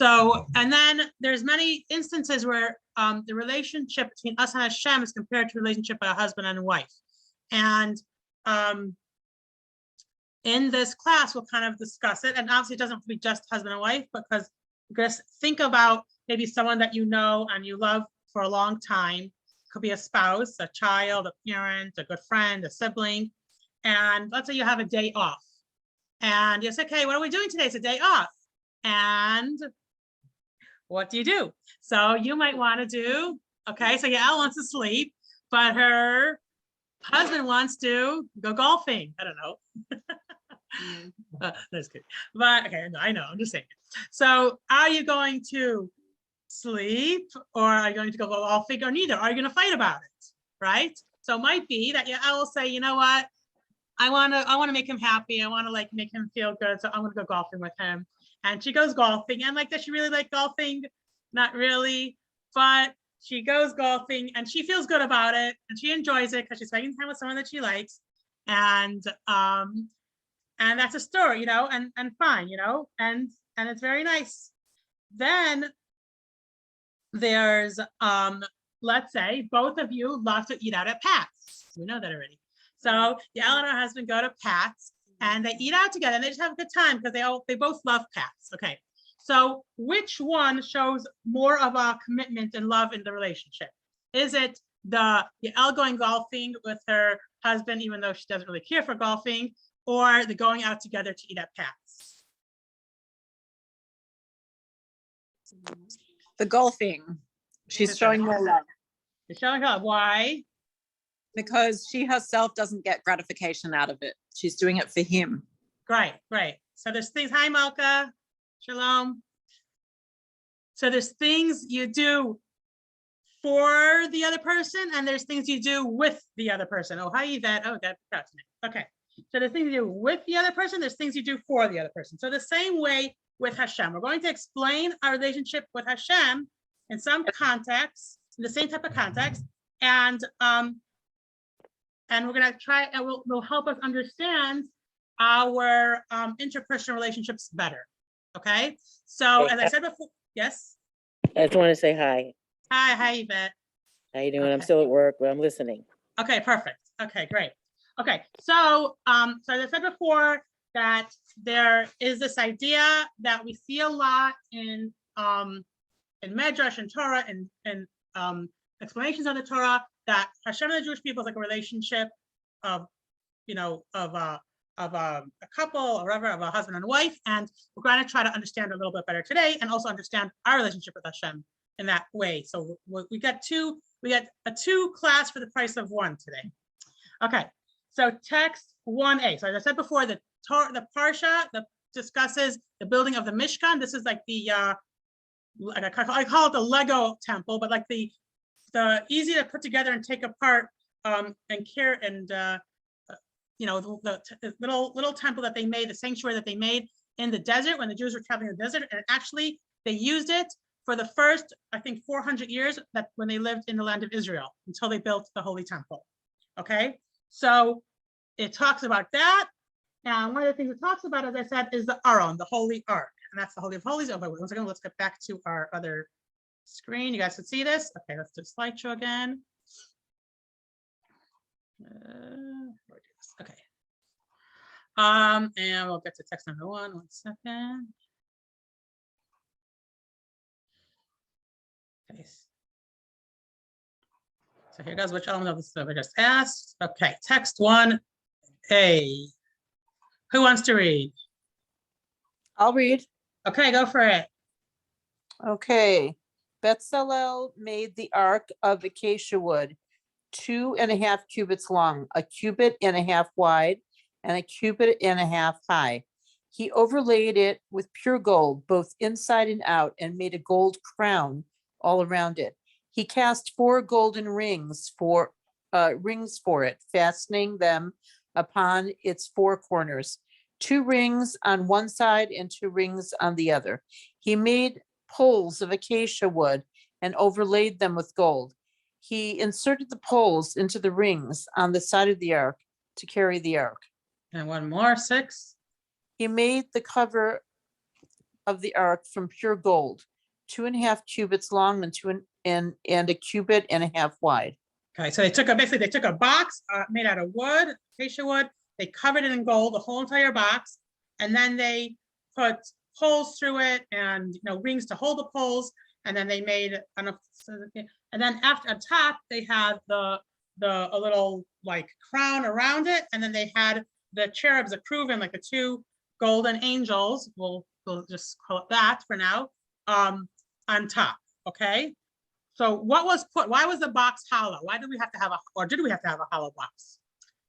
So, and then there's many instances where the relationship between us and Hashem is compared to a relationship by a husband and a wife. And in this class, we'll kind of discuss it. And obviously it doesn't have to be just husband and wife, because just think about maybe someone that you know and you love for a long time. Could be a spouse, a child, a parent, a good friend, a sibling. And let's say you have a day off. And you say, okay, what are we doing today? It's a day off. And what do you do? So you might want to do, okay, so Yael wants to sleep, but her husband wants to go golfing. I don't know. That's good. But okay, I know, I'm just saying. So are you going to sleep, or are you going to go golfing, or neither? Are you going to fight about it? Right? So it might be that Yael will say, you know what? I want to make him happy. I want to like make him feel good. So I'm going to go golfing with him. And she goes golfing, and like, does she really like golfing? Not really, but she goes golfing and she feels good about it and she enjoys it because she's spending time with someone that she likes. And that's a story, you know, and fine, you know, and it's very nice. Then there's let's say both of you love to eat out at Pat's. We know that already. So Yael and her husband go to Pat's and they eat out together and they just have a good time because they both love Pat's. Okay. So which one shows more of a commitment and love in the relationship? Is it the Yael going golfing with her husband, even though she doesn't really care for golfing, or the going out together to eat at Pat's? The golfing. She's showing more love. She's showing love. Why? Because she herself doesn't get gratification out of it. She's doing it for him. Great, great. So there's things, hi Malka, shalom. So there's things you do for the other person, and there's things you do with the other person. Oh, hi Yvette. Oh, that's fascinating. Okay. So there's things you do with the other person, there's things you do for the other person. So the same way with Hashem. We're going to explain our relationship with Hashem in some context, in the same type of context, and we're going to try, and will help us understand our interpersonal relationships better. Okay. So as I said before, yes. I just want to say hi. Hi, Yvette. How you doing? Okay. I'm still at work, but I'm listening. Okay, perfect. Okay, great. Okay, so so as I said before, that there is this idea that we see a lot in Medrash and Torah and explanations of the Torah, that Hashem and the Jewish people is like a relationship of, you know, of a couple or whatever, of a husband and wife, and we're going to try to understand it a little bit better today, and also understand our relationship with Hashem in that way. So we got a two class for the price of one today. Okay, so text 1a. So as I said before, the parsha that discusses the building of the Mishkan. This is like the I call it the Lego temple, but like the easy to put together and take apart and care, and you know, the little temple that they made, the sanctuary that they made in the desert when the Jews were traveling in the desert, and actually they used it for the first, I think, 400 years that when they lived in the land of Israel until they built the Holy Temple. Okay, so it talks about that. And one of the things it talks about, as I said, is the Aron, the Holy Ark. And that's the Holy of Holies. Oh, but once again, let's get back to our other screen. You guys can see this. Okay, let's do slideshow again. Okay. And we'll get to text number 1. 1 second. Okay. So here goes which element of the survey just asked. Okay, text 1A. Who wants to read? I'll read. Okay, go for it. Okay. Bezalel made the ark of acacia wood, 2.5 cubits long, 1.5 cubits wide, and 1.5 cubits high. He overlaid it with pure gold, both inside and out, and made a gold crown all around it. He cast 4 golden rings for it, fastening them upon its 4 corners, 2 rings on one side and 2 rings on the other. He made poles of acacia wood and overlaid them with gold. He inserted the poles into the rings on the side of the ark to carry the ark. And one more, 6. He made the cover of the ark from pure gold, 2.5 cubits long and a cubit and a half wide. Okay, so they took a box made out of wood, acacia wood. They covered it in gold, the whole entire box, and then they put poles through it and rings to hold the poles. And then they made enough, and then after on top they had a little like crown around it, and then they had the cherubs, the cruvim, like the two golden angels. We'll just call it that for now. On top. Okay. So why was the box hollow? Why did we have to have a hollow box?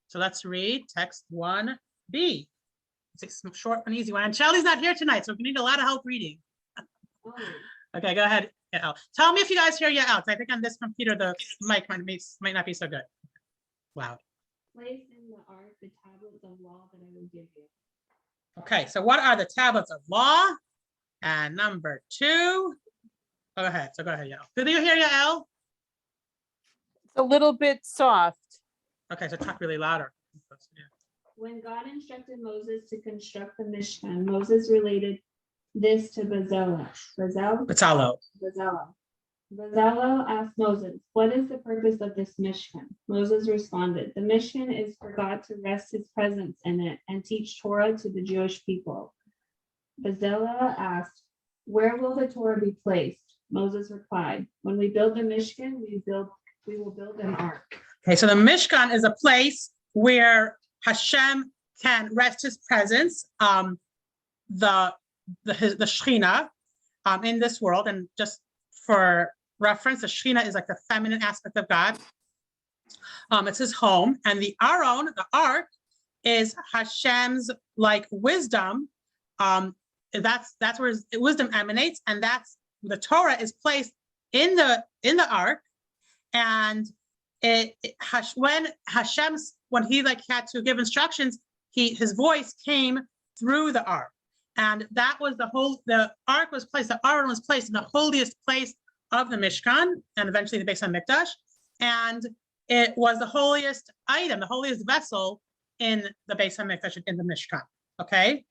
So let's read text 1b. It's a short and easy one. And Shelly's not here tonight, so we need a lot of help reading. Okay, go ahead, Yael. Tell me if you guys hear Yael. I think on this computer, the mic might not be so good. Loud. Place in the ark the tablets of law that I will give you. Okay, so what are the tablets of law? And number 2. Go ahead, Yael. Did you hear Yael? It's a little bit soft. Okay, so talk really louder. When God instructed Moses to construct the Mishkan, Moses related this to Bezalel. Bezalel asked Moses, "What is the purpose of this Mishkan?" Moses responded, "The Mishkan is for God to rest his presence in it and teach Torah to the Jewish people." Bezalel asked, "Where will the Torah be placed?" Moses replied, "When we build the Mishkan, we will build an ark." Okay, so the Mishkan is a place where Hashem can rest his presence, the Shekhinah in this world. And just for reference, the Shekhinah is like the feminine aspect of God. It's his home. And the Aron, the ark, is Hashem's like wisdom. That's where his wisdom emanates, and that's the Torah is placed in the ark. And when he had to give instructions, his voice came through the ark. And that was the ark was placed, the Aron was placed in the holiest place of the Mishkan, and eventually the Beis HaMikdash. And it was the holiest item, the holiest vessel in the Beis HaMikdash, in the Mishkan. Okay.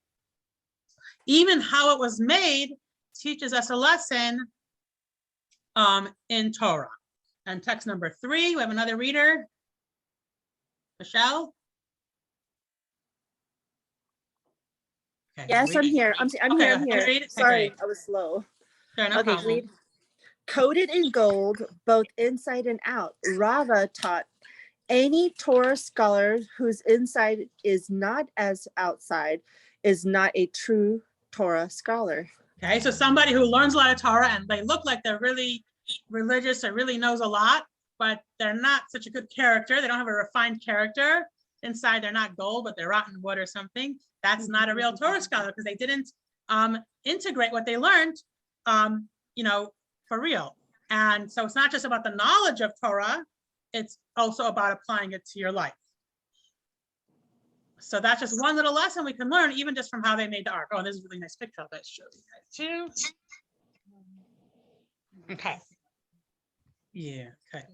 Even how it was made teaches us a lesson in Torah. And text number 3, we have another reader. Michelle? Okay, Yes, I'm here. I'm Okay, here. read it. Sorry, Okay. I was slow. Sure, no Okay, problem. read. Coated in gold, both inside and out. Rava taught any Torah scholar whose inside is not as outside is not a true Torah scholar. Okay, so somebody who learns a lot of Torah and they look like they're really religious or really knows a lot, but they're not such a good character. They don't have a refined character. Inside, they're not gold, but they're rotten wood or something. That's not a real Torah scholar, because they didn't integrate what they learned, for real. And so it's not just about the knowledge of Torah, it's also about applying it to your life. So that's just one little lesson we can learn, even just from how they made the ark. Oh, this is a really nice picture. I'll show you guys too. Okay. Yeah, okay.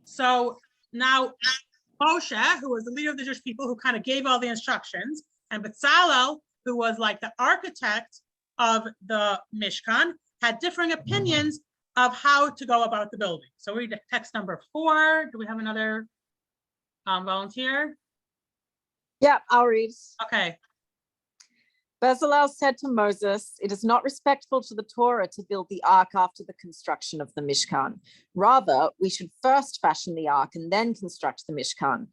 So now Moshe, who was the leader of the Jewish people, who kind of gave all the instructions, and Bezalel, who was like the architect of the Mishkan, had differing opinions of how to go about the building. So we read text number 4. Do we have another volunteer? Yeah, I'll read. Okay. Bezalel said to Moses, "It is not respectful to the Torah to build the ark after the construction of the Mishkan. Rather, we should first fashion the ark and then construct the Mishkan."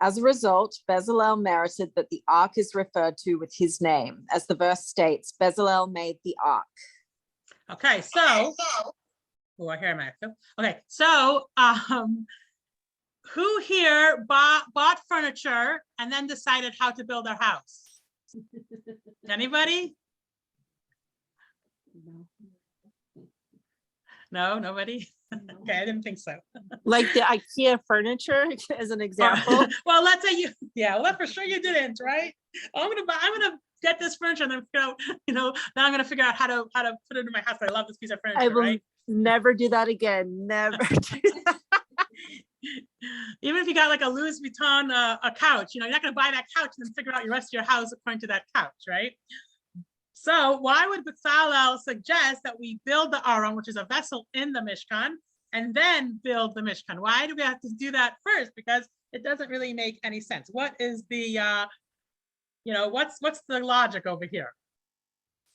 As a result, Bezalel merited that the ark is referred to with his name. As the verse states, Bezalel made the ark. Okay, so, I hear my echo. Okay, so who here bought furniture and then decided how to build their house? Anybody? No, nobody? Okay, I didn't think so. Like the IKEA furniture as an example. Well, let's say well, for sure you didn't, right? I'm gonna get this furniture and then figure out, now I'm gonna figure out how to put it in my house. I love this piece of furniture, I will right? never do that again. Never do that. Even if you got like a Louis Vuitton a couch, you're not going to buy that couch and then figure out your rest of your house according to that couch, right? So why would Bezalel suggest that we build the Aron, which is a vessel in the Mishkan, and then build the Mishkan? Why do we have to do that first? Because it doesn't really make any sense. What is the, what's the logic over here?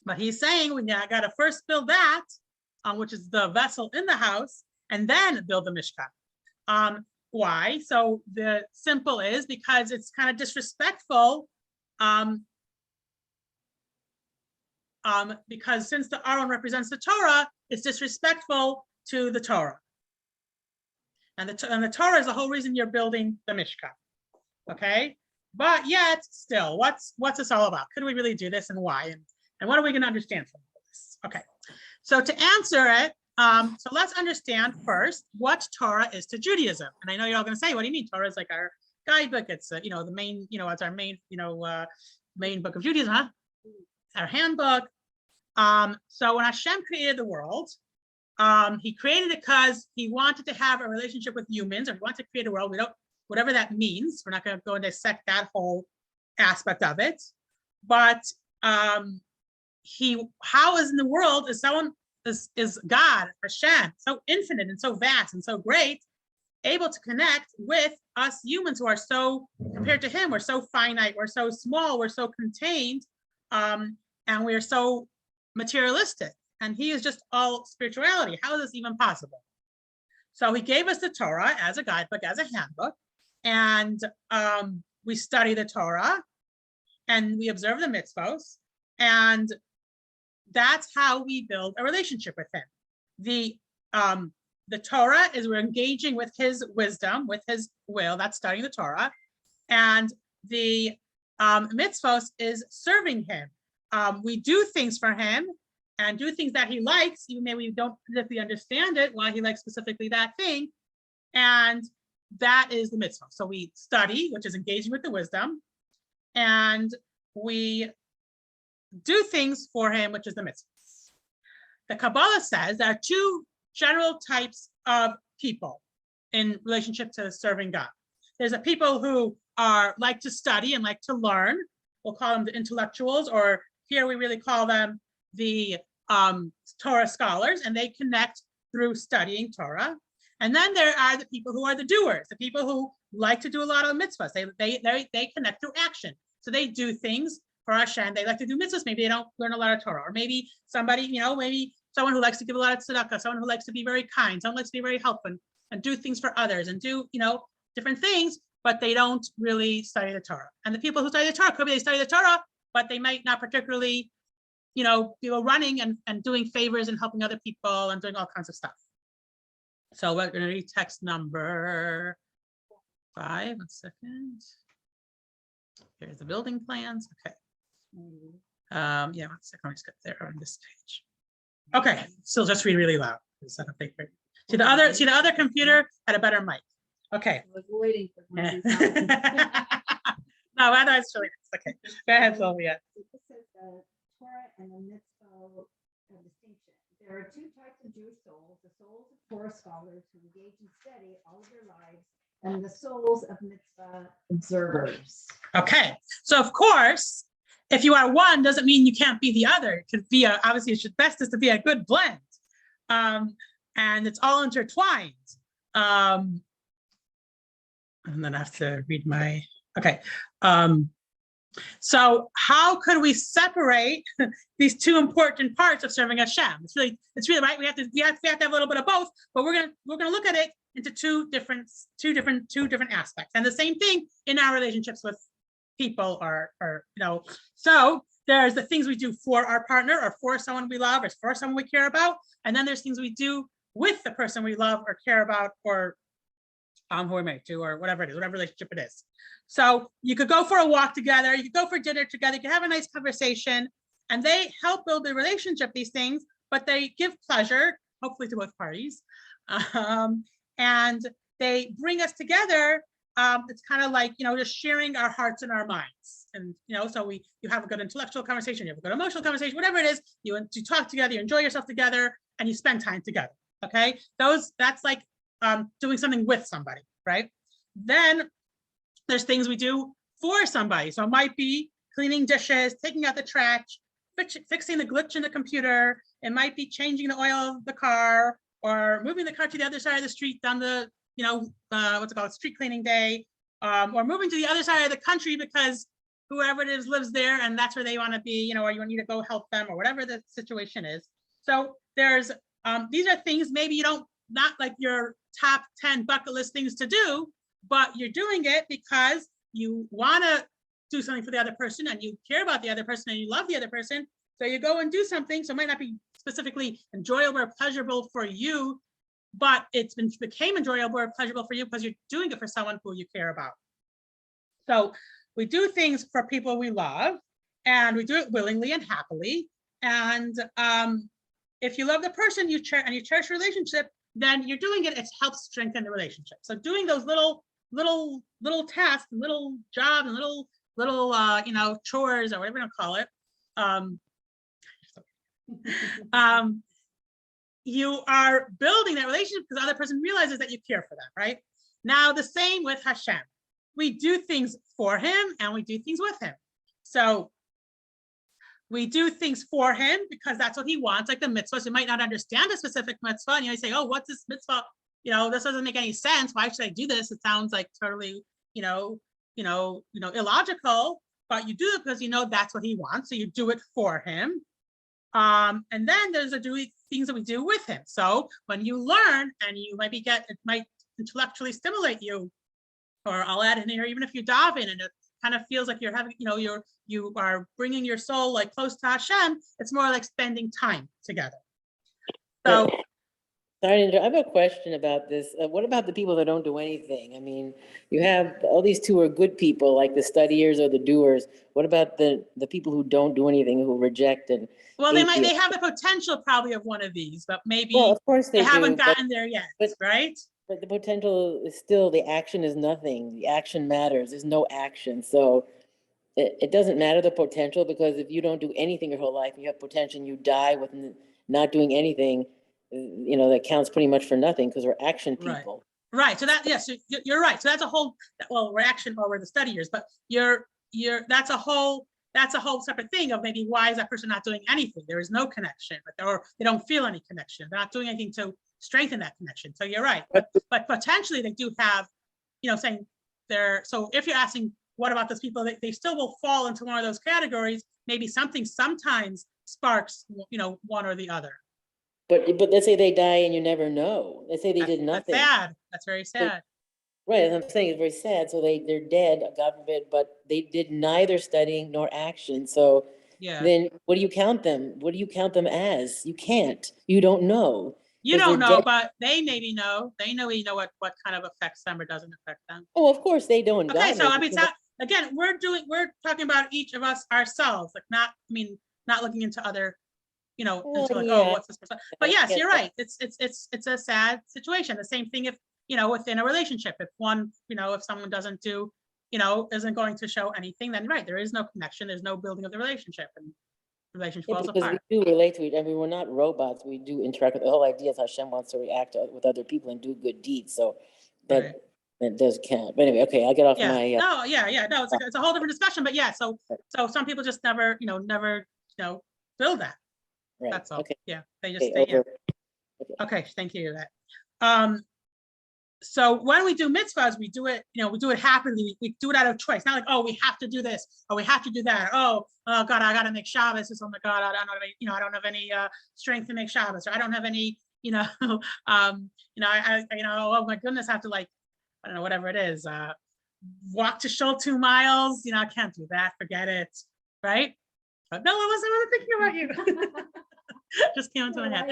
But he's saying we got to first build that, which is the vessel in the house, and then build the Mishkan. Why? So the simple is because it's kind of disrespectful. Because since the Aron represents the Torah, it's disrespectful to the Torah. And the Torah is the whole reason you're building the Mishkan. Okay? But yet, still, what's this all about? Could we really do this, and why? And what are we going to understand from this? Okay. So to answer it, so let's understand first what Torah is to Judaism. And I know you're all going to say, what do you mean? Torah is like our guidebook. It's the main, it's our main, main book of Judaism, huh? Our handbook. So when Hashem created the world, he created it because he wanted to have a relationship with humans, or he wanted to create a world. Whatever that means, we're not going to go and dissect that whole aspect of it. But how is in the world is God, Hashem, so infinite and so vast and so great, able to connect with us humans who are so, compared to him, we're so finite, we're so small, we're so contained, and we're so materialistic, and he is just all spirituality. How is this even possible? So he gave us the Torah as a guidebook, as a handbook, and we study the Torah, and we observe the mitzvos, and that's how we build a relationship with him. The Torah is we're engaging with his wisdom, with his will, that's studying the Torah, and the mitzvos is serving him. We do things for him and do things that he likes, even maybe we don't particularly understand it, why he likes specifically that thing. And that is the mitzvah. So we study, which is engaging with the wisdom, and we do things for him, which is the mitzvahs. The Kabbalah says there are two general types of people in relationship to serving God. There's a people who like to study and like to learn. We'll call them the intellectuals, or here we really call them the Torah scholars, and they connect through studying Torah. And then there are the people who are the doers, the people who like to do a lot of mitzvahs. They connect through action. So they do things for Hashem. They like to do mitzvahs. Maybe they don't learn a lot of Torah, or maybe somebody, maybe someone who likes to give a lot of tzedakah, someone who likes to be very kind, someone who likes to be very helpful and do things for others and do, different things, but they don't really study the Torah. And the people who study the Torah, could be they study the Torah, but they might not particularly, be running and doing favors and helping other people and doing all kinds of stuff. So we're going to read text number 5. 1 second. Here's the building plans. Okay. Yeah, 1 second. Let me just get there on this page. Okay, so just read really loud. See the other computer had a better mic. Okay. I was waiting for one of these. No, otherwise it's really nice. Okay. Go ahead, Sylvia. This is the Torah and the mitzvah distinction. There are two types of Jewish souls: the souls of Torah scholars who engage in study all of their lives, and the souls of mitzvah observers. Okay, so of course, if you are one, doesn't mean you can't be the other. It could be obviously it should best is to be a good blend, and it's all intertwined. And then I have to read my okay. So how could we separate these two important parts of serving Hashem? It's really right. We have to have a little bit of both, but we're gonna look at it into two different aspects. And the same thing in our relationships with people, or so there's the things we do for our partner, or for someone we love, or for someone we care about, and then there's things we do with the person we love or care about, or who we're married to, or whatever it is, whatever relationship it is. So you could go for a walk together, you could go for dinner together, you could have a nice conversation, and they help build the relationship, these things, but they give pleasure, hopefully to both parties. And they bring us together. It's kind of like, just sharing our hearts and our minds. And, so you have a good intellectual conversation, you have a good emotional conversation, whatever it is, you talk together, you enjoy yourself together, and you spend time together. Okay. That's like doing something with somebody, right? Then there's things we do for somebody. So it might be cleaning dishes, taking out the trash, fixing the glitch in the computer. It might be changing the oil of the car, or moving the car to the other side of the street down the, what's it called, street cleaning day, or moving to the other side of the country because whoever it is lives there and that's where they want to be, or you need to go help them, or whatever the situation is. So there's, these are things maybe you don't, not like your top 10 bucket list things to do, but you're doing it because you want to do something for the other person and you care about the other person and you love the other person. So you go and do something. So it might not be specifically enjoyable or pleasurable for you, but became enjoyable or pleasurable for you because you're doing it for someone who you care about. So we do things for people we love, and we do it willingly and happily. And if you love the person you cherish the relationship, then you're doing it. It helps strengthen the relationship. So doing those little tasks, little jobs, and little chores or whatever you call it. You are building that relationship because the other person realizes that you care for them, right? Now, the same with Hashem. We do things for him and we do things with him. So we do things for him because that's what he wants, like the mitzvahs. You might not understand a specific mitzvah and you say, oh, what's this mitzvah? This doesn't make any sense. Why should I do this? It sounds like totally, illogical, but you do it because that's what he wants. So you do it for him. And then there's things that we do with him. So when you learn and you it might intellectually stimulate you, or I'll add in here, even if you dive in and it kind of feels like you're having, you are bringing your soul like close to Hashem, it's more like spending time together. So. Sorry, I have a question about this. What about the people that don't do anything? I mean, you have all these two are good people, like the studiers or the doers. What about the people who don't do anything, who reject and? Well, they have the potential probably of one of these, but maybe well, of course they haven't gotten there yet, right? But the potential is still, the action is nothing. The action matters. There's no action. So it doesn't matter the potential, because if you don't do anything your whole life and you have potential and you die with not doing anything, that counts pretty much for nothing because we're action people. Right. So yes, you're right. So that's a whole, we're action or we're the studiers, but that's a whole separate thing of maybe why is that person not doing anything? There is no connection, or they don't feel any connection. They're not doing anything to strengthen that connection. So you're right. But potentially they do have, saying so if you're asking, what about those people, they still will fall into one of those categories. Maybe something sometimes sparks, one or the other. But let's say they die and you never know. Let's say they did nothing. That's sad. That's very sad. Right, as I'm saying, it's very sad. So they're dead, God forbid, but they did neither studying nor action. So yeah. Then what do you count them? What do you count them as? You can't. You don't know. You don't know, but they maybe know. They know what kind of affects them or doesn't affect them. Oh, of course they don't. Okay, so I mean, again, we're talking about each of us ourselves, like not looking into other. Into like, oh, what's this person? But yes, you're right. It's a sad situation. The same thing if, within a relationship, if one, if someone doesn't do, isn't going to show anything, then right, there is no connection. There's no building of the relationship, and the relationship falls apart. Because we do relate to each other. I mean, we're not robots. We do interact with, the whole idea is Hashem wants to react with other people and do good deeds. So that does count. But anyway, okay, I'll get off my. No, it's a whole different discussion. But yeah, so some people just never build that. Right. That's all. Okay. Yeah, they just stay in. Okay, thank you for that. So when we do mitzvahs, we do it happily. We do it out of choice. Not like, oh, we have to do this, or we have to do that. Oh God, I got to make Shabbos. Oh my God, I don't have any strength to make Shabbos, or I don't have any, oh my goodness, I have to I don't know, whatever it is, walk to Shul 2 miles. I can't do that. Forget it. Right? But no, I wasn't thinking about you. Just came into my head.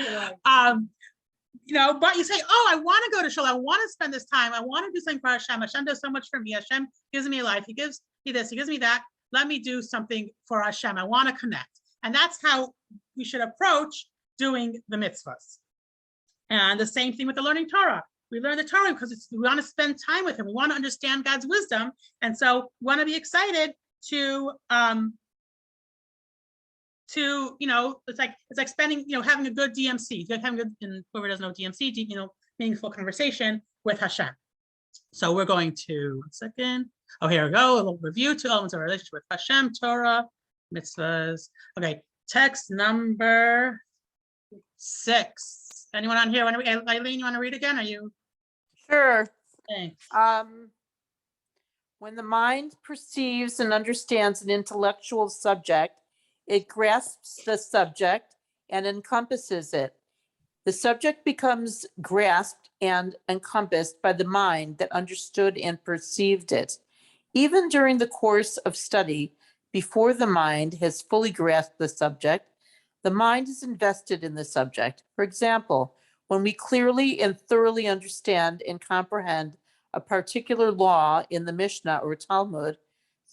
But you say, oh, I want to go to Shul. I want to spend this time. I want to do something for Hashem. Hashem does so much for me. Hashem gives me life. He gives me this. He gives me that. Let me do something for Hashem. I want to connect. And that's how we should approach doing the mitzvahs. And the same thing with the learning Torah. We learn the Torah because we want to spend time with him. We want to understand God's wisdom. And so we want to be excited to it's like spending, having a good DMC, having and whoever doesn't know DMC, meaningful conversation with Hashem. So we're going to, 1 second. Oh, here we go. A little review, 2 elements of our relationship with Hashem, Torah, mitzvahs. Okay, text number 6. Anyone on here? Eileen, you want to read again? Are you? Sure. Okay. When the mind perceives and understands an intellectual subject, it grasps the subject and encompasses it. The subject becomes grasped and encompassed by the mind that understood and perceived it. Even during the course of study, before the mind has fully grasped the subject, the mind is invested in the subject. For example, when we clearly and thoroughly understand and comprehend a particular law in the Mishnah or Talmud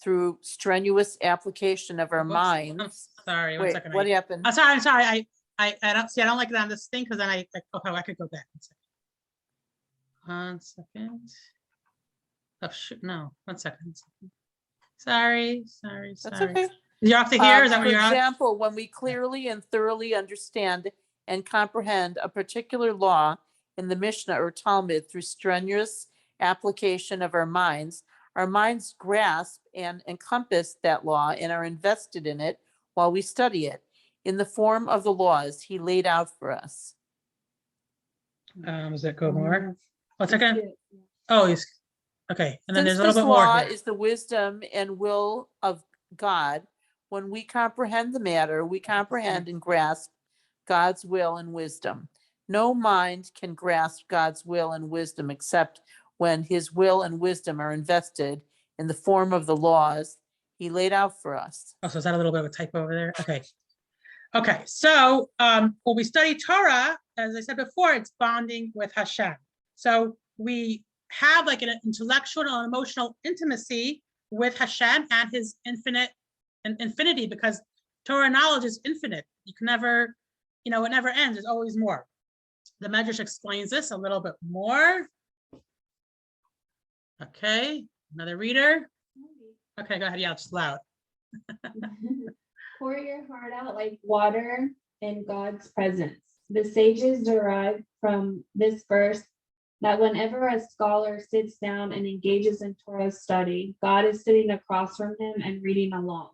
through strenuous application of our Whoops. minds. Sorry, 1 Wait, second. what happened? I'm sorry. I don't see. I don't like it on this thing because then I could go back. 1 second. Oh, shoot, no. 1 second. Sorry. That's okay. You're off to here? Is that For where you're at? example, when we clearly and thoroughly understand and comprehend a particular law in the Mishnah or Talmud through strenuous application of our minds grasp and encompass that law and are invested in it while we study it in the form of the laws he laid out for us. Does that go more? 1 second. Oh, okay. And then Since there's a little this bit more law here. is the wisdom and will of God, when we comprehend the matter, we comprehend and grasp God's will and wisdom. No mind can grasp God's will and wisdom except when his will and wisdom are invested in the form of the laws he laid out for us. Oh, so is that a little bit of a typo over there? Okay. So when we study Torah, as I said before, it's bonding with Hashem. So we have like an intellectual and emotional intimacy with Hashem and his infinity, because Torah knowledge is infinite. You can never, it never ends. There's always more. The Medrash explains this a little bit more. Okay, another reader. Okay, go ahead. Yeah, it's loud. Pour your heart out like water in God's presence. The sages derive from this verse that whenever a scholar sits down and engages in Torah study, God is sitting across from him and reading along.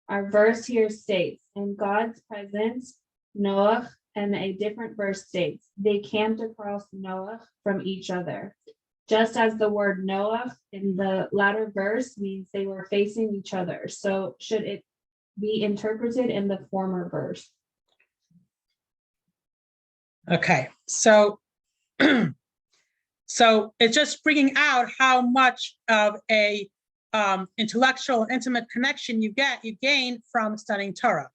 Our verse here states, in God's presence, Noah, and a different verse states, they camped across Noah from each other. Just as the word Noah in the latter verse means they were facing each other, so should it be interpreted in the former verse. Okay, so so it's just bringing out how much of a intellectual, intimate connection you gain from studying Torah.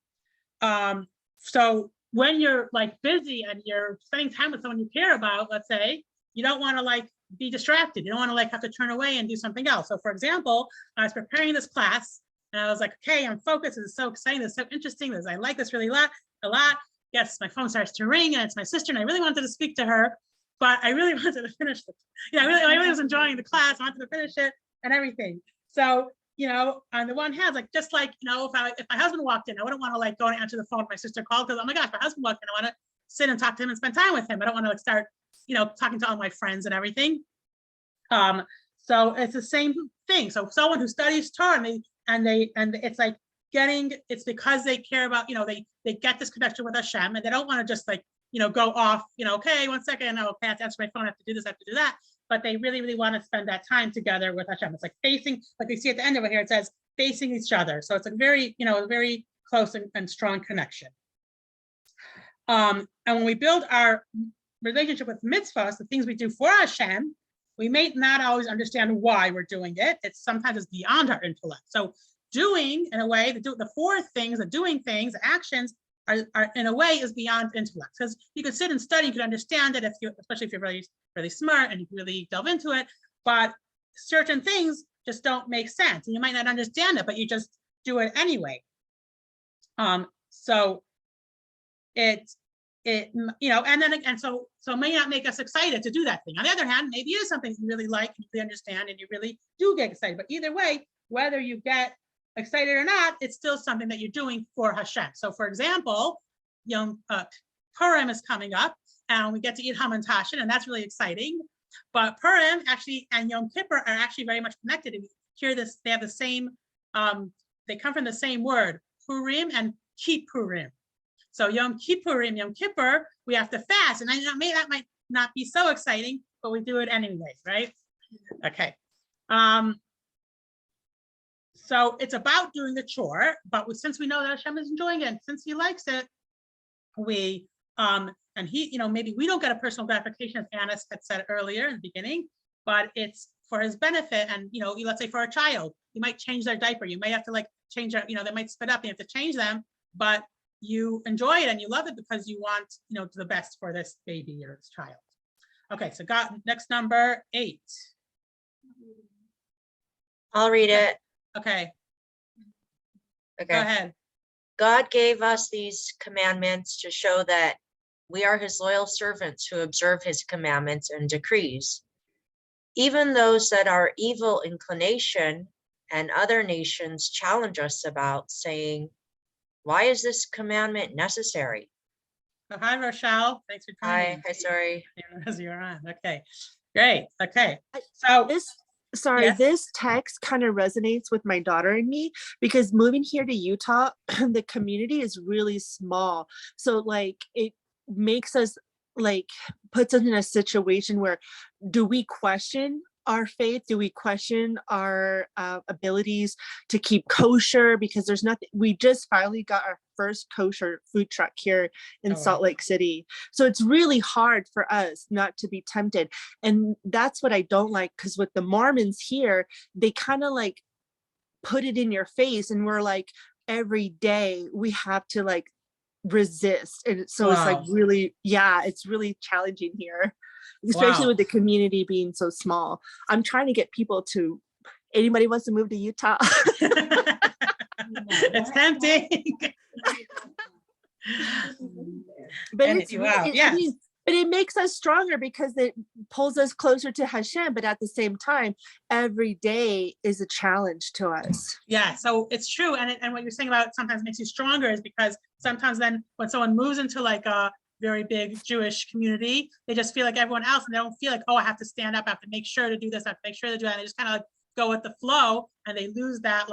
So when you're like busy and you're spending time with someone you care about, let's say, you don't want to like be distracted. You don't want to like have to turn away and do something else. So for example, I was preparing this class and I was like, okay, I'm focused. This is so exciting. This is so interesting. I like this really a lot. Yes, my phone starts to ring and it's my sister and I really wanted to speak to her, but I really wanted to finish it. I really was enjoying the class. I wanted to finish it and everything. So, on the one hand, like, just like, if my husband walked in, I wouldn't want to like go and answer the phone if my sister called because, oh my gosh, my husband walked in. I want to sit and talk to him and spend time with him. I don't want to like start, talking to all my friends and everything. So it's the same thing. So someone who studies Torah and it's like it's because they care about, they get this connection with Hashem and they don't want to just like, go off, okay, 1 second, okay, I have to answer my phone, I have to do this, I have to do that. But they really, really want to spend that time together with Hashem. It's like facing, like we see at the end of it here, it says facing each other. So it's a very, a very close and strong connection. And when we build our relationship with mitzvahs, the things we do for Hashem, we may not always understand why we're doing it. Sometimes it's beyond our intellect. So doing, in a way, the four things, the doing things, the actions are in a way is beyond intellect. Because you could sit and study, you could understand it especially if you're really, really smart and you really delve into it. But certain things just don't make sense. And you might not understand it, but you just do it anyway. So so it may not make us excited to do that thing. On the other hand, maybe it is something you really like, you really understand, and you really do get excited. But either way, whether you get excited or not, it's still something that you're doing for Hashem. So for example, Purim is coming up and we get to eat Hamantashen, and that's really exciting. But Purim actually and Yom Kippur are actually very much connected. And hear this, they have the same, they come from the same word, Purim and Kippurim. So Yom Kippurim, Yom Kippur, we have to fast. And I know that might not be so exciting, but we do it anyways, right? Okay. So it's about doing the chore, but since we know that Hashem is enjoying it, and since he likes it, we, and he, maybe we don't get a personal gratification, as Anna had said earlier in the beginning, but it's for his benefit. And, let's say for a child, you might change their diaper. You may have to change their, they might spit up, you have to change them, but you enjoy it and you love it because you want, the best for this baby or this child. Okay, so next number 8. I'll read it. Okay. Okay. Go ahead. God gave us these commandments to show that we are his loyal servants who observe his commandments and decrees. Even those that are evil inclination and other nations challenge us about, saying, why is this commandment necessary? So hi, Rochelle. Thanks for joining. Hi, sorry. As you're on. Okay, great. Okay, so This text kind of resonates with my daughter and me, because moving here to Utah, the community is really small. So it makes us puts us in a situation where, do we question our faith? Do we question our abilities to keep kosher? Because there's nothing, we just finally got our first kosher food truck here in Salt Lake City. So it's really hard for us not to be tempted. And that's what I don't like, because with the Mormons here, they kind of put it in your face, and we're every day we have to resist. And so it's really, it's really challenging here, especially with the community being so small. I'm trying to get people to, anybody wants to move to Utah? It's tempting. But And it's yes. but it makes us stronger because it pulls us closer to Hashem. But at the same time, every day is a challenge to us. Yeah, so it's true. And what you're saying about sometimes makes you stronger is because sometimes then when someone moves into a very big Jewish community, they just feel like everyone else, and they don't feel like, oh, I have to stand up, I have to make sure to do this, I have to make sure to do that. And they just kind of go with the flow, and they lose that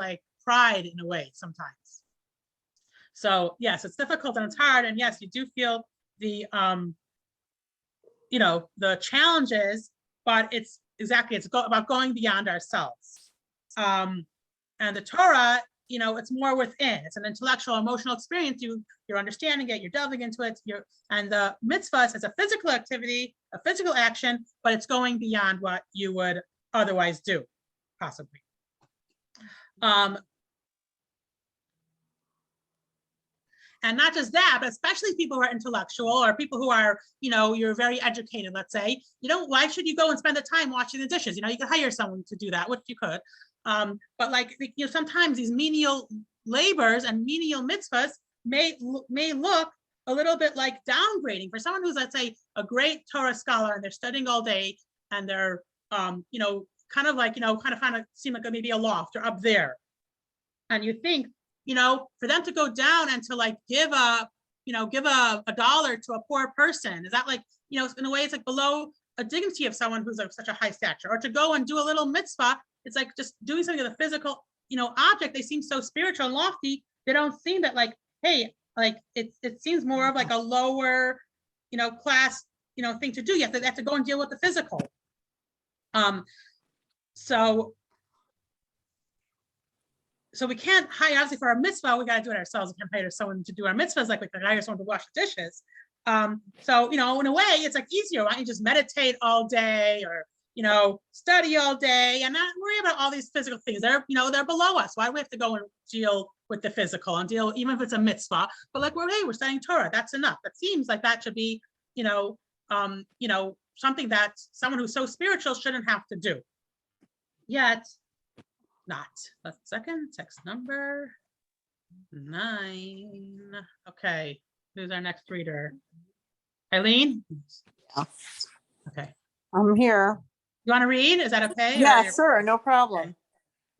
pride in a way sometimes. So yes, it's difficult and it's hard. And yes, you do feel the the challenges, but it's about going beyond ourselves. And the Torah, it's more within. It's an intellectual, emotional experience. You're understanding it, you're delving into it. And the mitzvahs is a physical activity, a physical action, but it's going beyond what you would otherwise do, possibly. And not just that, but especially people who are intellectual, or people who are, you're very educated, let's say, why should you go and spend the time washing the dishes? You could hire someone to do that, which you could. But sometimes these menial labors and menial mitzvahs may look a little bit like downgrading for someone who's, let's say, a great Torah scholar, and they're studying all day, and they're, kind of seem like maybe a loft or up there. And you think, for them to go down and to give a $1 to a poor person, is that in a way it's below a dignity of someone who's of such a high stature? Or to go and do a little mitzvah, it's just doing something with a physical, object. They seem so spiritual and lofty. They don't seem that hey, it seems more of a lower, class, thing to do. You have to go and deal with the physical. So we can't hire, obviously, for our mitzvah, we got to do it ourselves. We can't hire someone to do our mitzvahs we can hire someone to wash the dishes. So, in a way, it's easier. Why don't you just meditate all day, or, study all day, and not worry about all these physical things? They're below us. Why do we have to go and deal with the physical and deal, even if it's a mitzvah? But we're studying Torah. That's enough. That seems like that should be, something that someone who's so spiritual shouldn't have to do. Yet, not. Let's second, text number 9. Okay, who's our next reader? Eileen? Yeah. Okay. I'm here. You want to read? Is that okay? Yeah, sure, no problem.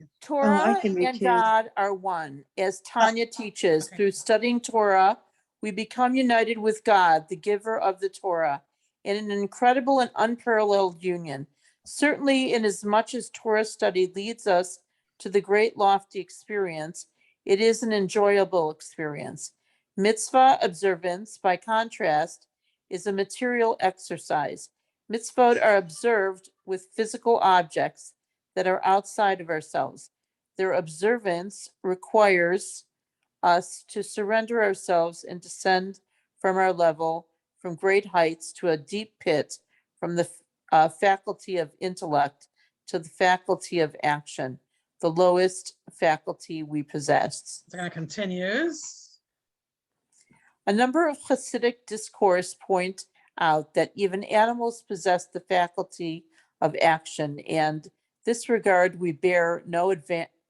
Okay. Torah can read and too. God are one. As Tanya teaches, okay. through studying Torah, we become united with God, the giver of the Torah. in an incredible and unparalleled union. Certainly, inasmuch as Torah study leads us to the great lofty experience, it is an enjoyable experience. Mitzvah observance, by contrast, is a material exercise. Mitzvot are observed with physical objects that are outside of ourselves. Their observance requires us to surrender ourselves and descend from our level, from great heights to a deep pit, from the faculty of intellect to the faculty of action, the lowest faculty we possess. So it continues. A number of Hasidic discourse point out that even animals possess the faculty of action, and this regard we bear no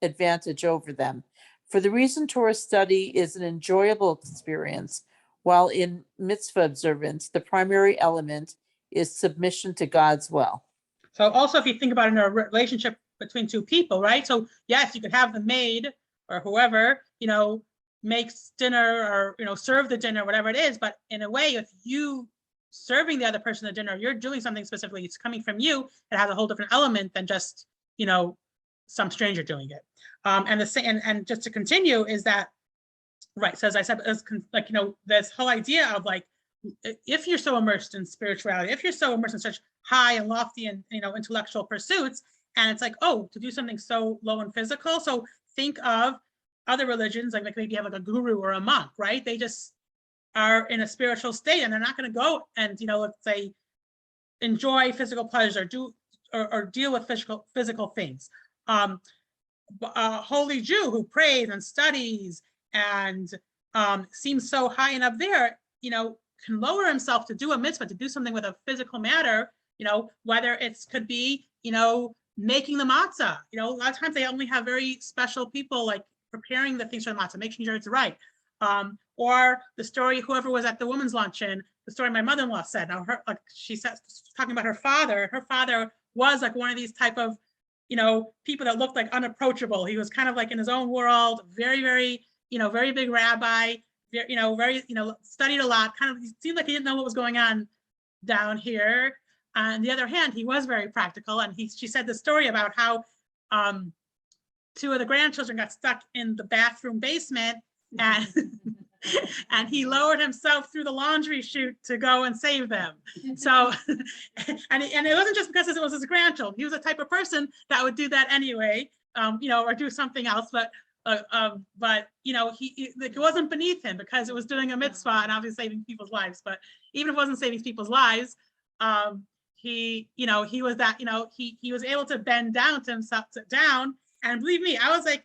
advantage over them. For the reason Torah study is an enjoyable experience, while in mitzvah observance, the primary element is submission to God's will. So also, if you think about it in a relationship between two people, right? So yes, you could have the maid or whoever, makes dinner or, serve the dinner, whatever it is. But in a way, if you serving the other person the dinner, you're doing something specifically, it's coming from you, it has a whole different element than just, some stranger doing it. And just to continue is that, right, so as I said, this whole idea of like, if you're so immersed in spirituality, if you're so immersed in such high and lofty and, intellectual pursuits, and it's like, oh, to do something so low and physical. So think of other religions, like maybe you have like a guru or a monk, right? They just are in a spiritual state and they're not going to go and, let's say, enjoy physical pleasure, or deal with physical things. A holy Jew who prays and studies and seems so high and up there, can lower himself to do a mitzvah, to do something with a physical matter, whether it's could be, making the matzah. A lot of times they only have very special people like preparing the things for the matzah, making sure it's right. Or the story, whoever was at the women's luncheon, the story my mother-in-law said. Now, she said, talking about her father. Her father was like one of these type of, people that looked like unapproachable. He was kind of like in his own world, very, very, very big rabbi, very, studied a lot. Kind of seemed like he didn't know what was going on down here. On the other hand, he was very practical, and she said the story about how two of the grandchildren got stuck in the bathroom basement, and and he lowered himself through the laundry chute to go and save them. So, and it wasn't just because it was his grandchildren. He was the type of person that would do that anyway, or do something else. But he it wasn't beneath him because it was doing a mitzvah and obviously saving people's lives. But even if it wasn't saving people's lives, he was that, he was able to bend down to himself, down. And believe me, I was like,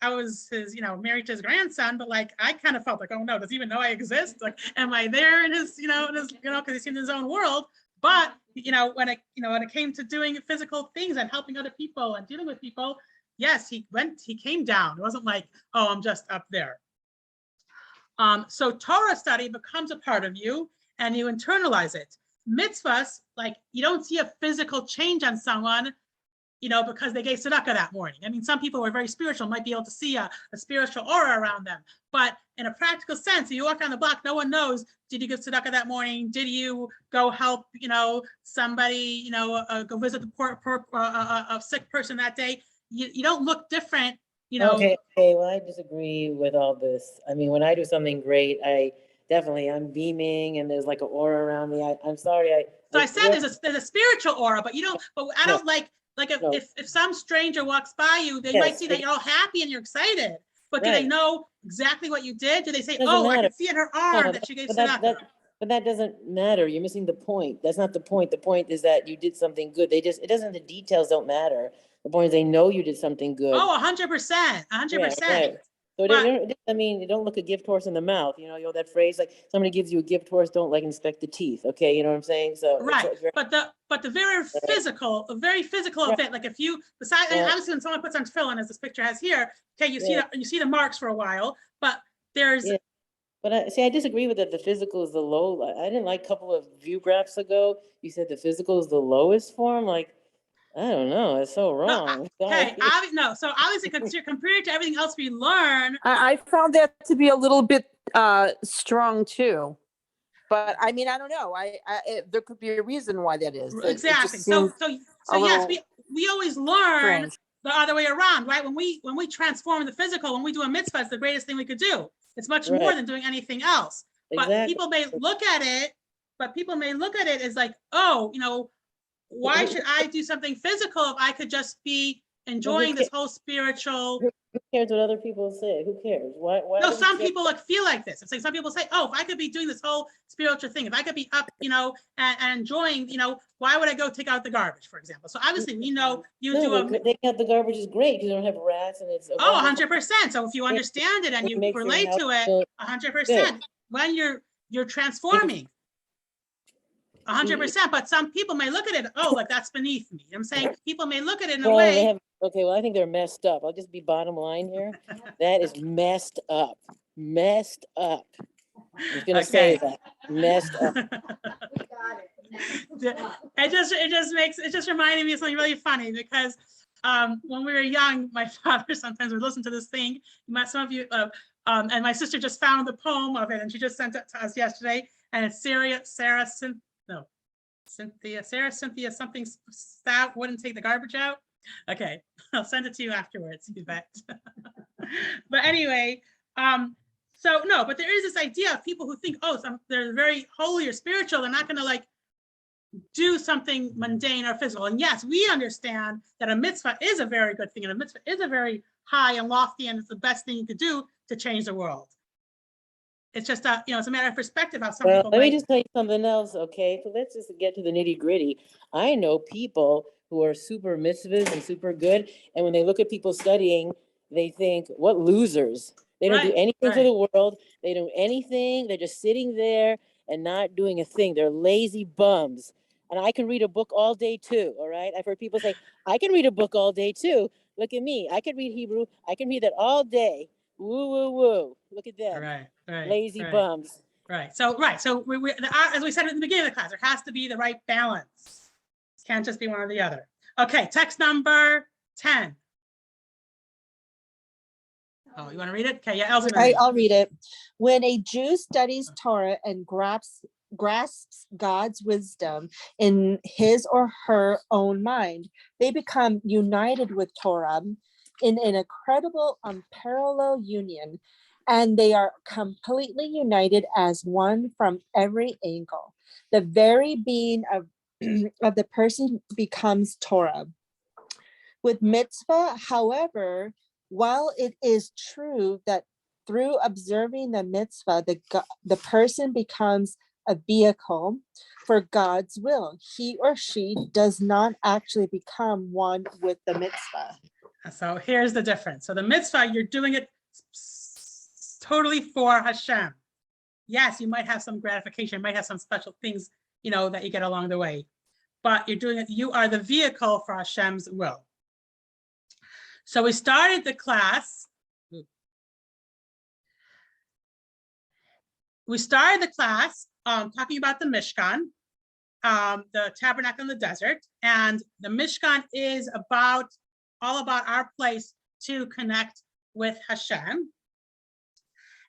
I was his, married to his grandson, but like, I kind of felt like, oh no, does he even know I exist? Like, am I there in his, because he's in his own world. But, when it came to doing physical things and helping other people and dealing with people, yes, he came down. It wasn't like, oh, I'm just up there. So Torah study becomes a part of you and you internalize it. Mitzvahs, like you don't see a physical change on someone, because they gave tzedakah that morning. I mean, some people who are very spiritual might be able to see a spiritual aura around them. But in a practical sense, you walk down the block, no one knows, did you give tzedakah that morning? Did you go help, somebody, go visit a sick person that day? You don't look different, Okay, well, I disagree with all this. I mean, when I do something great, I'm beaming and there's like an aura around me. I'm sorry. So I said there's a spiritual aura, but I don't like if some stranger walks by you, they might see that you're all happy and you're excited. But do they know exactly what you did? Do they say, oh, I can see in her arm that she gave tzedakah? But that doesn't matter. You're missing the point. That's not the point. The point is that you did something good. The details don't matter. The point is they know you did something good. Oh, 100%, 100%. Right. So they don't look a gift horse in the mouth. That phrase, like somebody gives you a gift horse, don't like inspect the teeth. Okay, you know what I'm saying? So right, but the very physical event, like if you obviously when someone puts on tefillin, as this picture has here, okay, you see the marks for a while, but there's. Yeah. But I disagree with that. The physical is the low. I didn't like a couple of view graphs ago. You said the physical is the lowest form, like. I don't know. It's so wrong. So obviously, compared to everything else we learn, I found that to be a little bit strong too. But I mean, I don't know. There could be a reason why that is. It just Exactly. So, seems so a yes, little we always learn strange. the other way around, right? When we transform the physical, when we do a mitzvah, it's the greatest thing we could do. It's much more Right. than doing anything else. But Exactly. people may look at it as like, oh, why should I do something physical if I could just be enjoying this whole spiritual? Who cares what other people say? Who cares? Why No, do we some care? people feel like this. It's like some people say, oh, if I could be doing this whole spiritual thing, if I could be up, and enjoying, why would I go take out the garbage, for example? So obviously we know you do No, but taking out the garbage is great because you don't have rats and it's a oh, wonderful- 100%. So if you understand it and It you makes your relate house to it, feel 100%, when you're transforming, 100%. But some people may look at it, oh, like that's beneath me. I'm saying people may look at it in a Well, they way. have, okay, well, I think they're messed up. I'll just be bottom line here. That is messed up. Messed up. I'm just gonna say that. Messed up. We got it. It just reminded me of something really funny because when we were young, my father sometimes would listen to this thing. Some of you, and my sister just found the poem of it and she just sent it to us yesterday. And it's Sarah Cynthia something stout wouldn't take the garbage out. Okay, I'll send it to you afterwards. You bet. But anyway, so no, but there is this idea of people who think, oh, they're very holy or spiritual. They're not going to like do something mundane or physical. And yes, we understand that a mitzvah is a very good thing, and a mitzvah is a very high and lofty, and it's the best thing you could do to change the world. It's just it's a matter of perspective how some people Let me might. just tell you something else, okay? So let's just get to the nitty gritty. I know people who are super mitzvahs and super good, and when they look at people studying, they think, what losers. They don't do Right, anything for right. the world. They don't do anything. They're just sitting there and not doing a thing. They're lazy bums. And I can read a book all day too, all right? I've heard people say, I can read a book all day too. Look at me. I can read Hebrew. I can read that all day. Woo, woo, woo. Look at them. Right. Lazy right. bums. Right. So as we said at the beginning of the class, there has to be the right balance. Can't just be one or the other. Okay, text number 10. Oh, you want to read it? Okay, yeah, Elsa. I'll read it. When a Jew studies Torah and grasps God's wisdom in his or her own mind, they become united with Torah in an incredible, unparalleled union, and they are completely united as one from every angle. The very being of the person becomes Torah. With mitzvah, however, while it is true that through observing the mitzvah, the person becomes a vehicle for God's will, he or she does not actually become one with the mitzvah. So here's the difference. So the mitzvah, you're doing it totally for Hashem. Yes, you might have some gratification, might have some special things, that you get along the way, but you're doing it, you are the vehicle for Hashem's will. So we started the class. Talking about the Mishkan, the tabernacle in the desert, and the Mishkan is all about our place to connect with Hashem.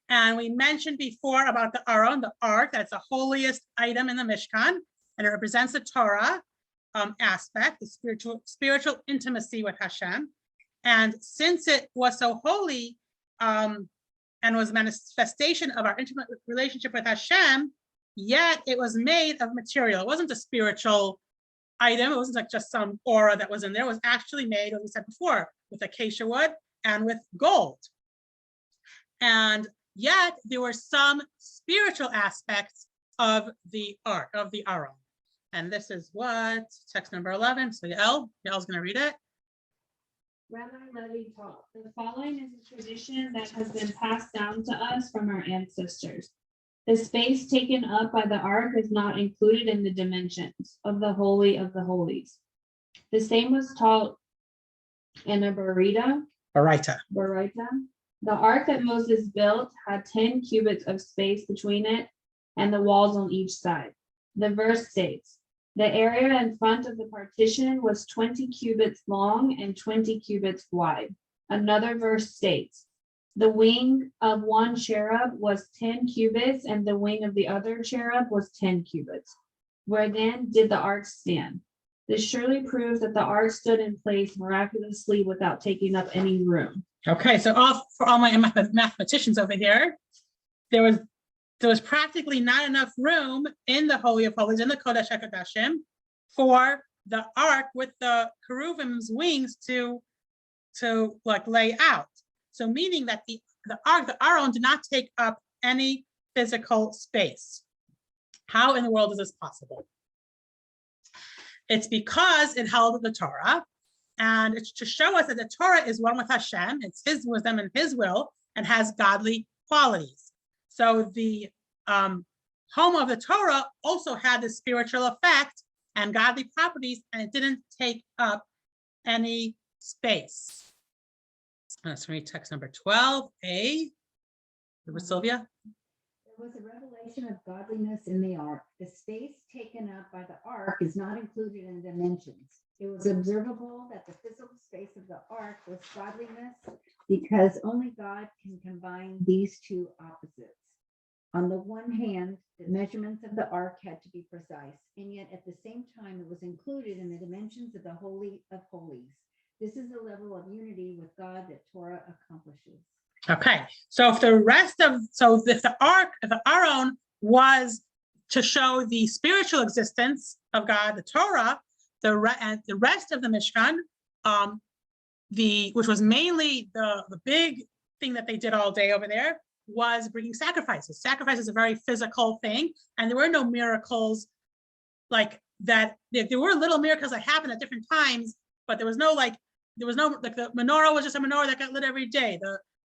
And we mentioned before about the Aron, the Ark, that's the holiest item in the Mishkan, and it represents the Torah aspect, the spiritual intimacy with Hashem. And since it was so holy and was a manifestation of our intimate relationship with Hashem, yet it was made of material. It wasn't a spiritual item. It wasn't like just some aura that was in there. It was actually made, as we said before, with acacia wood and with gold. And yet there were some spiritual aspects of the Ark, of the Aron. And this is what text number 11. So Yael's going to read it. Rabbi Levi taught, the following is a tradition that has been passed down to us from our ancestors. The space taken up by the ark is not included in the dimensions of the Holy of the Holies. The same was taught in a Baraita. The ark that Moses built had 10 cubits of space between it and the walls on each side. The verse states, the area in front of the partition was 20 cubits long and 20 cubits wide. Another verse states, The wing of one cherub was 10 cubits, and the wing of the other cherub was 10 cubits. Where then did the ark stand? This surely proves that the ark stood in place miraculously without taking up any room. Okay, so for all my mathematicians over here, there was practically not enough room in the Holy of Holies, in the Kodesh HaKodashim, for the ark with the cherubim's wings to like lay out. So meaning that the ark, the Aron, did not take up any physical space. How in the world is this possible? It's because it held the Torah, and it's to show us that the Torah is one with Hashem. It's His wisdom and His will, and has godly qualities. So the home of the Torah also had the spiritual effect and godly properties, and it didn't take up any space. Let's read text number 12a. Sylvia. There was a revelation of godliness in the ark. The space taken up by the ark is not included in the dimensions. It was observable that the physical space of the ark was godliness because only God can combine these two opposites. On the one hand, the measurements of the ark had to be precise, and yet at the same time, it was included in the dimensions of the Holy of Holies. This is the level of unity with God that Torah accomplishes. Okay, so if the Aron was to show the spiritual existence of God, the Torah, and the rest of the Mishkan, which was mainly the big thing that they did all day over there, was bringing sacrifices. Sacrifice is a very physical thing, and there were no miracles like that. There were little miracles that happened at different times, but there was no like the menorah was just a menorah that got lit every day.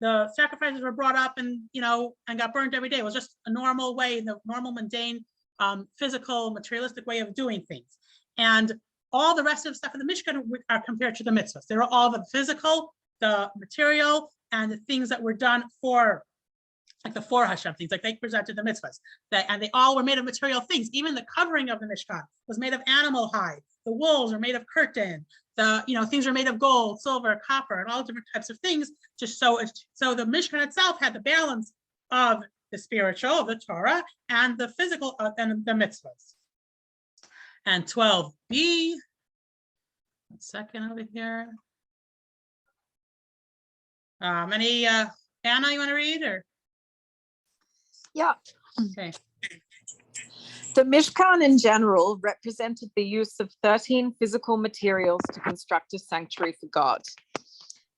The sacrifices were brought up and got burnt every day. It was just a normal way, the normal mundane, physical, materialistic way of doing things. And all the rest of the stuff in the Mishkan are compared to the mitzvahs. They were all the physical, the material, and the things that were done for Hashem, things like they presented the mitzvahs. And they all were made of material things. Even the covering of the Mishkan was made of animal hide. The walls were made of curtain. Things were made of gold, silver, copper, and all different types of things. Just so the Mishkan itself had the balance of the spiritual, the Torah, and the physical, and the mitzvahs. And 12b, one second over here. Anna, you want to read or? Yeah. Okay. The Mishkan in general represented the use of 13 physical materials to construct a sanctuary for God.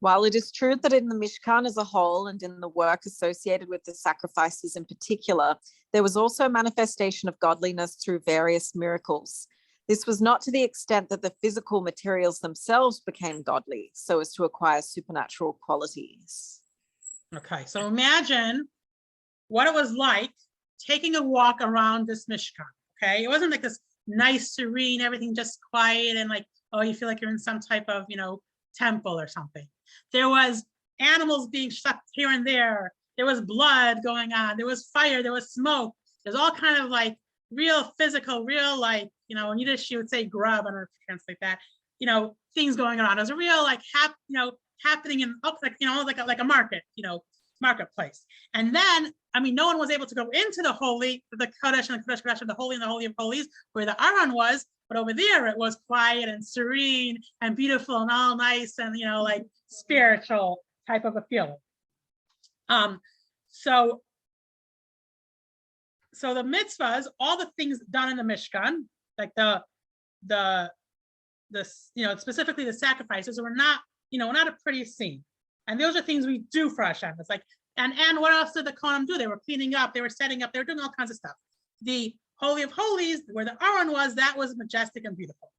While it is true that in the Mishkan as a whole and in the work associated with the sacrifices in particular, there was also a manifestation of godliness through various miracles. This was not to the extent that the physical materials themselves became godly, so as to acquire supernatural qualities. Okay, so imagine what it was like taking a walk around this Mishkan, okay? It wasn't like this nice, serene, everything just quiet and like, oh, you feel like you're in some type of, temple or something. There was animals being shot here and there. There was blood going on. There was fire. There was smoke. There's all kind of like real physical, real like, in Yiddish, you would say grub, I don't know if you translate that, things going on. There's a real like, happening in, like a market, marketplace. And then, no one was able to go into the holy, the Kodesh and the Kodesh Kodesh, the holy and the Holy of Holies, where the Aron was, but over there it was quiet and serene and beautiful and all nice and, like spiritual type of a feeling. So the mitzvahs, all the things done in the Mishkan, like specifically the sacrifices were not, not a pretty scene. And those are things we do for Hashem. It's like, and what else did the Kohanim do? They were cleaning up, they were setting up, they were doing all kinds of stuff. The Holy of Holies, where the Aron was, that was majestic and beautiful.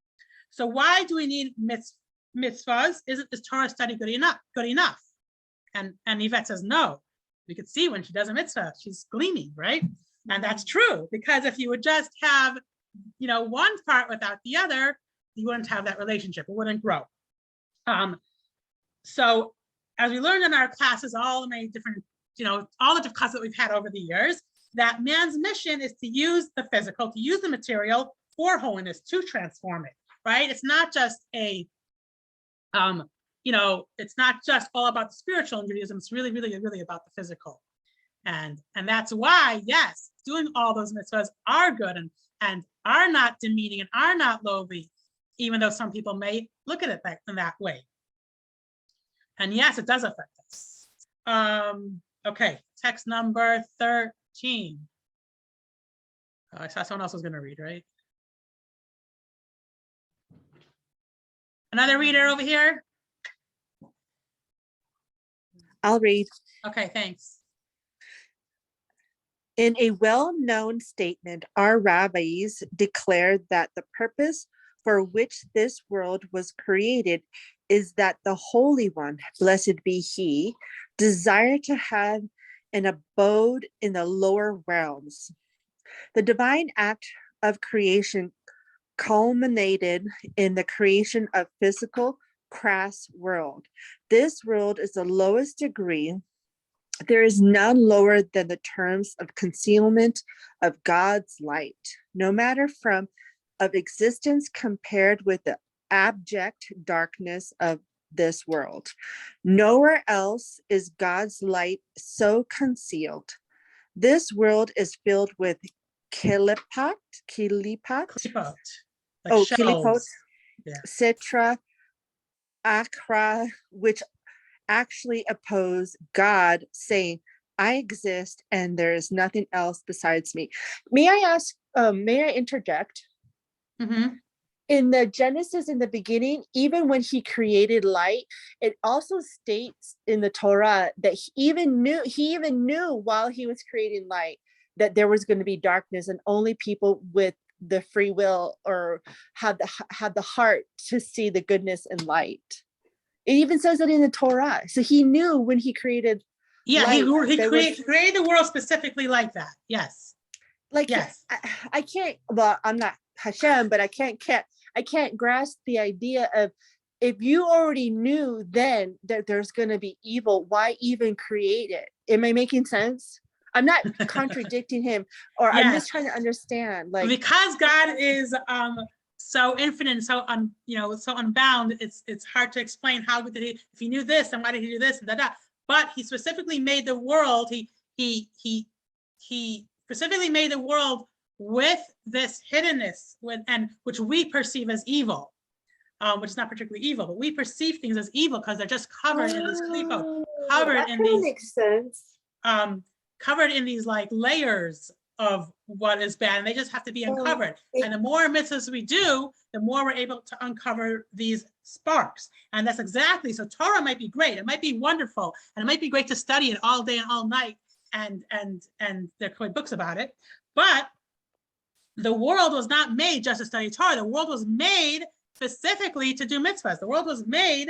So why do we need mitzvahs? Is Torah study good enough? And Yvette says, no. We could see when she does a mitzvah, she's gleaming, right? And that's true, because if you would just have, one part without the other, you wouldn't have that relationship, it wouldn't grow. So as we learned in our classes, all the many different, all the different classes that we've had over the years, that man's mission is to use the physical, to use the material for holiness, to transform it, right? It's not just a, you know, it's not just all about the spiritual in Judaism, it's really, really, really about the physical. And that's why, yes, doing all those mitzvahs are good and are not demeaning and are not lowly, even though some people may look at it in that way. And yes, it does affect us. Okay, text number 13. I saw someone else was going to read, right? Another reader over here? I'll read. Okay, thanks. In a well-known statement, our rabbis declared that the purpose for which this world was created is that the Holy One, blessed be He, desired to have an abode in the lower realms. The divine act of creation culminated in the creation of physical, crass world. This world is the lowest degree. There is none lower than the terms of concealment of God's light, no matter of existence compared with the abject darkness of this world. Nowhere else is God's light so concealed. This world is filled with kilipat, Klipot, like oh, shells. kilipot, Yeah. citra, akra, which actually oppose God, saying, I exist and there is nothing else besides me. May I interject? Mm-hmm. In the Genesis, in the beginning, even when he created light, it also states in the Torah that he even knew while he was creating light that there was going to be darkness, and only people with the free will or have the heart to see the goodness and light. It even says that in the Torah. So he knew when he created. Yeah, light, he created the world specifically like that. Yes. Like, yes. I can't, well, I'm not Hashem, but I can't grasp the idea of, if you already knew then that there's going to be evil, why even create it? Am I making sense? I'm not contradicting him, or I'm just trying to understand. Like, because God is so infinite and so so unbound, it's hard to explain how did he, if he knew this, then why did he do this and that. But he specifically made the world. He specifically made the world with this hiddenness, which we perceive as evil, which is not particularly evil, but we perceive things as evil because they're just covered in these klipot, covered in these. Makes sense. Covered in these like layers of what is bad, and they just have to be uncovered. And the more mitzvahs we do, the more we're able to uncover these sparks. And that's exactly, so Torah might be great, it might be wonderful, and it might be great to study it all day and all night, and there could be books about it. But the world was not made just to study Torah. The world was made specifically to do mitzvahs. The world was made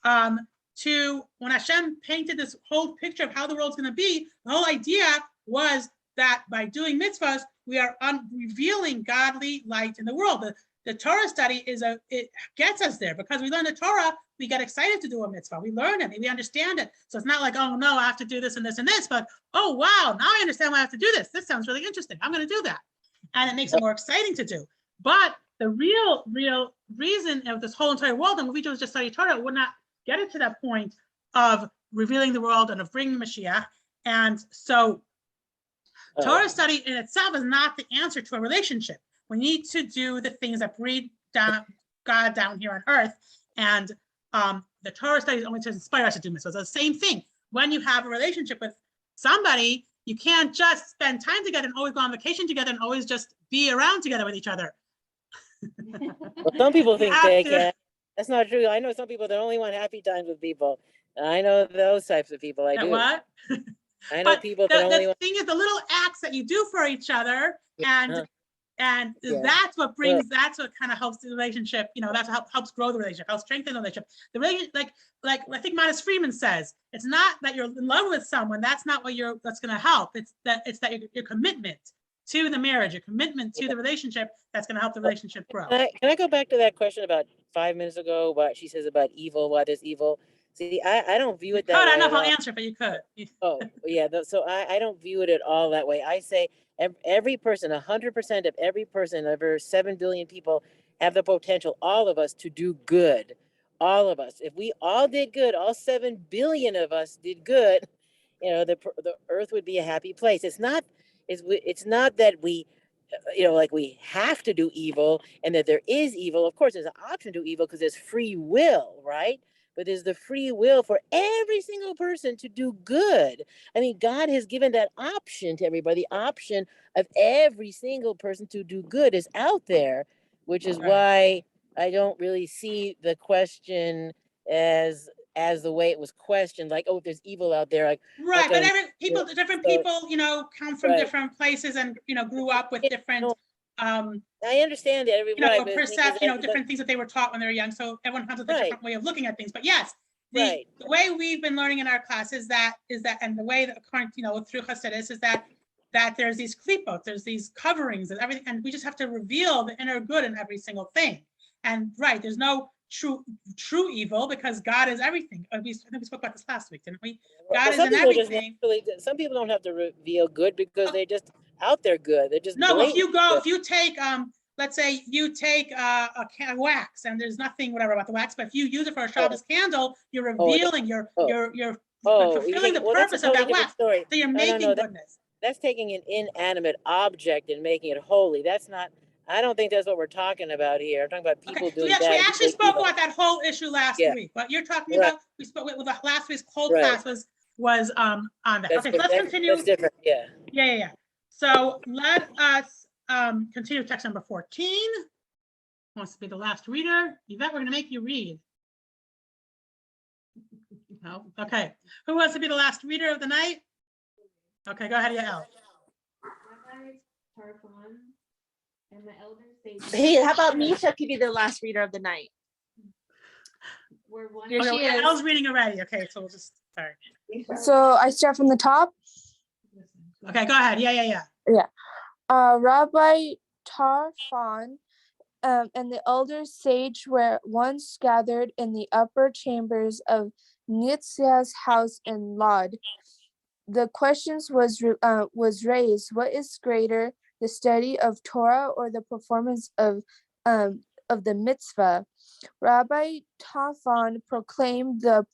when Hashem painted this whole picture of how the world's going to be, the whole idea was that by doing mitzvahs, we are revealing godly light in the world. The Torah study it gets us there, because we learn the Torah, we get excited to do a mitzvah. We learn it, we understand it. So it's not like, oh no, I have to do this and this and this, but oh wow, now I understand why I have to do this. This sounds really interesting. I'm going to do that. And it makes it more exciting to do. But the real reason of this whole entire world, and if we just study Torah, it would not get it to that point of revealing the world and of bringing Mashiach. And so Torah study in itself is not the answer to a relationship. We need to do the things that breed down God down here on earth. And the Torah study is only to inspire us to do mitzvahs. So it's the same thing. When you have a relationship with somebody, you can't just spend time together and always go on vacation together and always just be around together with each other. Well, some people think they to- can. That's not true. I know some people that only want happy times with people. I know those types of people. I do. What? I know But people that only the want. thing is, the little acts that you do for each other, and Yeah. that's what brings, that's what kind of helps the relationship. That's what helps grow the relationship, helps strengthen the relationship. The relationship, like I think Modest Freeman says, it's not that you're in love with someone. That's not what that's going to help. It's that your commitment to the marriage, your commitment to the relationship, that's going to help the relationship grow. Can I go back to that question about 5 minutes ago? What she says about evil, why there's evil. See, I don't view it that way. I don't know if I'll answer, but you could. Oh, yeah. So I don't view it at all that way. I say every person, 100% of every person, over 7 billion people have the potential, all of us, to do good. all of us. If we all did good, all 7 billion of us did good, the earth would be a happy place. It's not that we, like we have to do evil and that there is evil. Of course, there's an option to do evil because there's free will, right? But there's the free will for every single person to do good. I mean, God has given that option to everybody. The option of every single person to do good is out there, which is why I don't really see the question as the way it was questioned, like, oh, there's evil out there. Like, Right, but different people, come from Right. different places and, grew up with different, I understand that everybody, perception, different things that they were taught when they were young. So everyone has a different way of looking at things. But yes, the way we've been learning in our class is that, and the way that according, through Chassidus is that there's these klipot, there's these coverings and everything, and we just have to reveal the inner good in every single thing. And there's no true evil because God is everything. I think we spoke about this last week, didn't we? God is in everything. Some people don't have to reveal good because they're just out there good. They're just if you take let's say you take a wax and there's nothing whatever about the wax, but if you use it for a Shabbos candle, you're revealing you're fulfilling the purpose of that wax. So you're making goodness. That's taking an inanimate object and making it holy. That's not. I don't think that's what we're talking about here. I'm talking about people doing that. We actually spoke about that whole issue last week. What you're talking about, we spoke with the last week's cold class was on that. That's okay, let's continue. That's different. Yeah. Yeah. So let us continue text number 14. Wants to be the last reader. Yvette, we're going to make you read. No. Okay. Who wants to be the last reader of the night? Okay, go ahead, Yael. And the elders say, Hey, how about Misha could be the last reader of the night? Here she is. Elle's reading already. Okay, so we'll just start. So I start from the top. Okay, go ahead. Yeah. Rabbi Tarfon and the elder sage were once gathered in the upper chambers of Nitzia's house in Lod. The questions was raised: what is greater, the study of Torah or the performance of the mitzvah? Rabbi Tarfon proclaimed the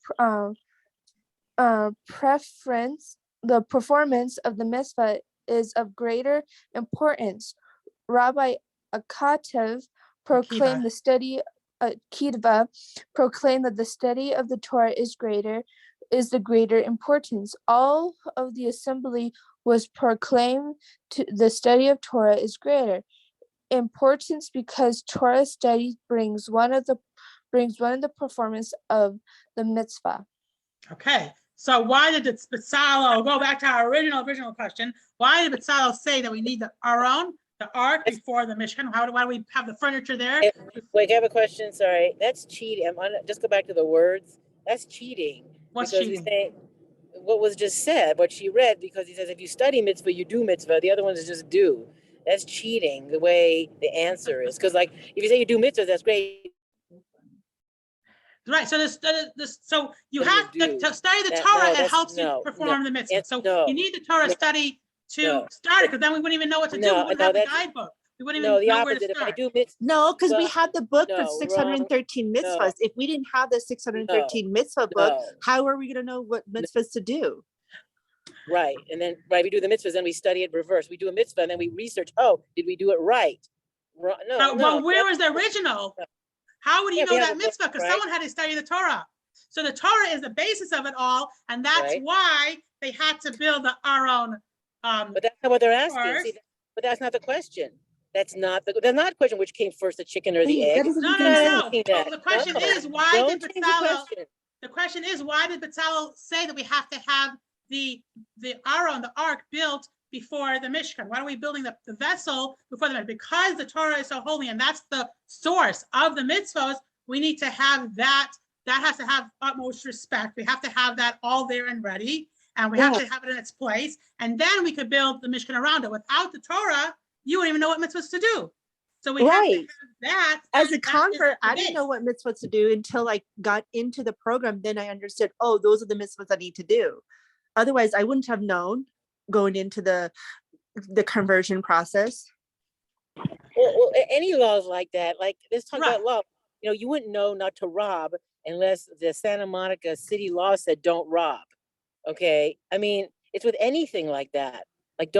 performance of the mitzvah is of greater importance. Rabbi Akatev proclaimed the study Kidva proclaimed that the study of the Torah is the greater importance. All of the assembly was proclaimed to the study of Torah is greater importance because Torah study brings one of the performance of the mitzvah. Okay, so why did Bezalel go back to our original question? Why did Bezalel say that we need the Aron, the ark, before the Mishkan? Why do we have the furniture there? Wait, I have a question. Sorry, that's cheating. Just go back to the words. That's cheating. What's because cheating? He's saying what was just said, what she read, because he says if you study mitzvah, you do mitzvah. The other ones is just do. That's cheating. The way the answer is, because like if you say you do mitzvah, that's great. Right. So so you have to study the Torah. It helps you perform the mitzvah. So you need the Torah study to start it, because then we wouldn't even know what to do. We wouldn't have the guidebook. We wouldn't even know where to start. If I do mitzvah, no, because we had the book for 613 mitzvahs. If we didn't have the 613 mitzvah book, how are we going to know what mitzvahs to do? Right. And then we do the mitzvahs, then we study it reverse. We do a mitzvah and then we research, did we do it right? Well, where was the original? How would you know that mitzvah? Because someone had to study the Torah. So the Torah is the basis of it all, and that's why they had to build the Aron. But that's not what they're asking. See, but that's not the question. That's not the question. Which came first, the chicken or the egg? No. The question is why did Bezalel? The question is why did Bezalel say that we have to have the Aron, the ark, built before the Mishkan? Why are we building the vessel before the Mishkan? Because the Torah is so holy, and that's the source of the mitzvahs. We need to have that. That has to have utmost respect. We have to have that all there and ready, and we have to have it in its place. And then we could build the Mishkan around it. Without the Torah, you wouldn't even know what mitzvahs to do. So we have to have that. As a convert, I didn't know what mitzvahs to do until I got into the program. Then I understood, those are the mitzvahs I need to do. Otherwise, I wouldn't have known going into the conversion process. Well, any laws like that, like let's talk about law. You wouldn't know not to rob unless the Santa Monica city law said don't rob. Okay, I mean, it's with anything like that. Like, don't